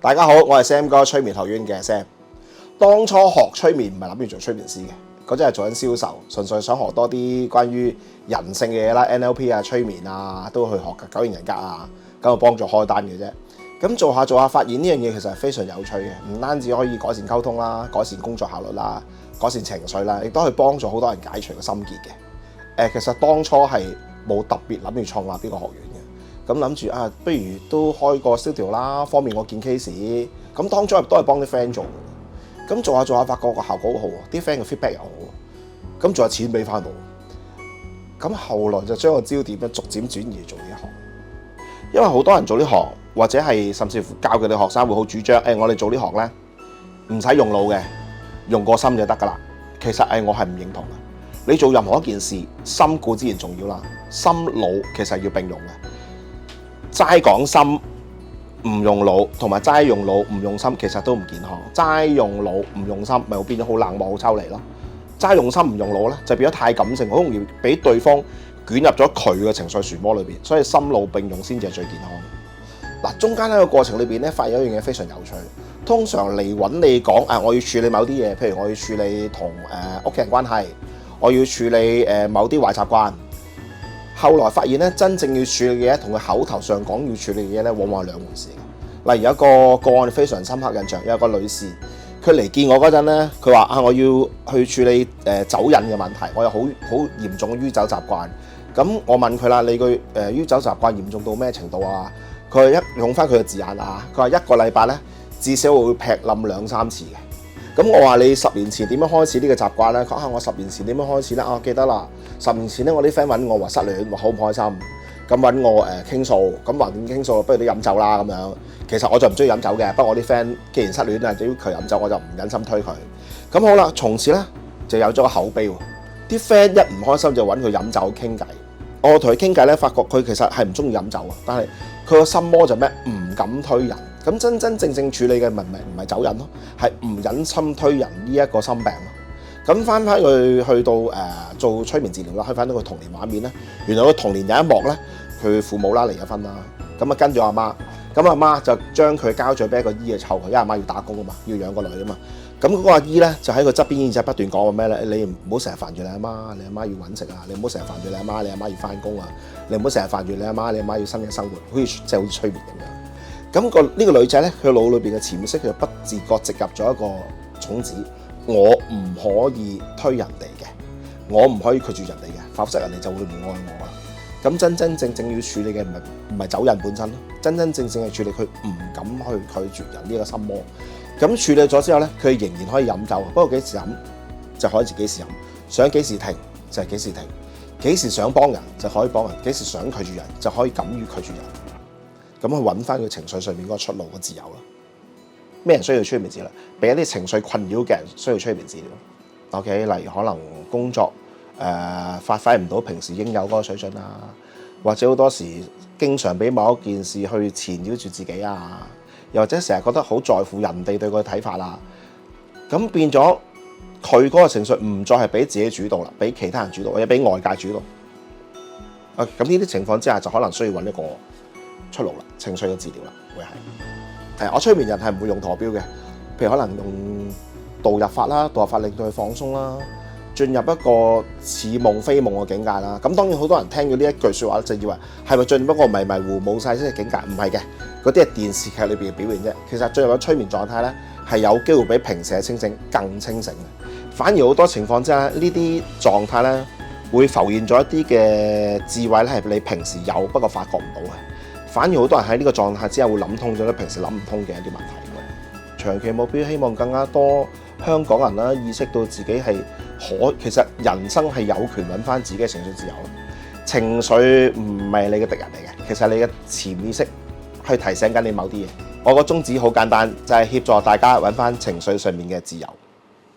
大家好，我係 Sam 哥，催眠學院嘅 Sam。當初學催眠唔係諗住做催眠師嘅，嗰陣係做緊銷售，純粹想學多啲關於人性嘅嘢啦 ，NLP 啊、催眠啊都去學嘅，九型人格啊，咁就幫助開單嘅啫。咁做下發現呢樣嘢其實係非常有趣嘅，唔單止可以改善溝通啦、改善工作效率啦、改善情緒啦，亦都可以幫助好多人解除個心結嘅。其實當初係冇特別諗住創立呢個學院嘅。咁諗住不如都開個 studio 啦，方便我見 case。咁當初都係幫啲 friend 做嘅。咁做下發覺個效果好好喎，啲 friend 嘅 feedback 又好，咁仲有錢俾翻我。咁後來就將個焦點咧逐漸轉移做呢一行，因為好多人做呢行，或者係甚至乎教佢哋學生會好主張，我哋做呢行咧唔使用腦嘅，用個心就得㗎啦。其實我係唔認同嘅。你做任何一件事，心固之然重要啦，心腦其實係要並用嘅。齋講心唔用腦，同埋齋用腦唔用心，其實都唔健康。齋用腦唔用心，咪會變咗好冷漠、好抽離咯。齋用心唔用腦咧，就變咗太感性，好容易俾對方捲入咗佢嘅情緒漩渦裏邊。所以心腦並用先至係最健康。嗱，中間喺個過程裏邊咧，發現有一樣嘢非常有趣。通常嚟揾你講我要處理某啲嘢，譬如我要處理同屋企人關係，我要處理某啲壞習慣。後來發現咧，真正要處理嘅嘢同佢口頭上講要處理嘅嘢咧，往往係兩回事嘅。例如有一個個案非常深刻印象，有一個女士，佢嚟見我嗰陣咧，佢話我要去處理酒癮嘅問題，我有好嚴重嘅酗酒習慣。咁我問佢啦，你個酗酒習慣嚴重到咩程度啊？佢用翻佢嘅字眼啊，佢話一個禮拜咧至少會劈冧2-3次嘅。咁我話你10年前點樣開始呢個習慣咧？佢話我10年前點樣開始咧？記得啦，10年前咧我啲 friend 揾我話失戀，話好唔開心，咁揾我傾訴，咁話點傾訴？不如你飲酒啦咁樣。其實我就唔中意飲酒嘅，不過我啲 friend 既然失戀啊，要佢飲酒，我就唔忍心推佢。咁好啦，從此咧就有咗個口碑喎。啲 friend 一唔開心就揾佢飲酒傾偈。我同佢傾偈咧，發覺佢其實係唔中意飲酒啊，但係佢個心魔就咩？唔敢推人。咁真正處理嘅問題唔係酒癮咯，係唔忍心推人呢一個心病咯。咁翻去到做催眠治療啦，開翻到個童年畫面咧，原來個童年有一幕咧，佢父母啦離咗婚啦，咁跟住阿媽，咁阿媽就將佢交咗俾一個姨去湊佢，因為阿媽要打工啊嘛，要養個女啊嘛。咁嗰個阿姨咧就喺佢側邊耳仔不斷講話咩咧？你唔好成日煩住你阿媽，你阿媽要揾食啊！你唔好成日煩住你阿媽，你阿媽要翻工啊！你唔好成日煩住你阿媽，你阿媽要新嘅生活，好似催眠咁樣。咁呢個女仔咧，佢腦裏邊嘅潛意識就不自覺植入咗一個種子，我唔可以推人哋嘅，我唔可以拒絕人哋嘅，否則人哋就會唔愛我啦。咁真正要處理嘅唔係酒癮本身咯，真正係處理佢唔敢去拒絕人呢個心魔。咁處理咗之後咧，佢仍然可以飲酒，不過幾時飲就可以自己時飲，想幾時停就係幾時停，幾時想幫人就可以幫人，幾時想拒絕人就可以敢於拒絕人。咁去揾翻佢情緒上面嗰個出路嘅自由啦。咩人需要催眠治療？俾一啲情緒困擾嘅人需要催眠治療。OK， 例如可能工作發揮唔到平時應有嗰個水準啊，或者好多時經常俾某一件事去纏繞住自己啊，又或者成日覺得好在乎人哋對佢嘅睇法啦。咁變咗佢嗰個情緒唔再係俾自己主導啦，俾其他人主導，或者俾外界主導。咁呢啲情況之下就可能需要揾一個出路啦，情緒嘅治療啦，會係我催眠人係唔會用陀錶嘅，譬如可能用導入法啦，導入法令到佢放鬆啦，進入一個似夢非夢嘅境界啦。咁當然好多人聽咗呢一句説話就以為係咪進入一個迷迷糊冇晒色嘅境界？唔係嘅，嗰啲係電視劇裏邊嘅表現啫。其實進入咗催眠狀態咧，係有機會比平時嘅清醒更清醒嘅。反而好多情況之下，呢啲狀態咧會浮現咗一啲嘅智慧咧，係你平時有不過發覺唔到嘅。反而好多人喺呢個狀態之下會諗通咗咧，平時諗唔通嘅一啲問題。長期目標希望更加多香港人啦，意識到自己係其實人生係有權揾翻自己嘅情緒自由。情緒唔係你嘅敵人嚟嘅，其實你嘅潛意識去提醒緊你某啲嘢。我個宗旨好簡單，就係協助大家揾翻情緒上面嘅自由。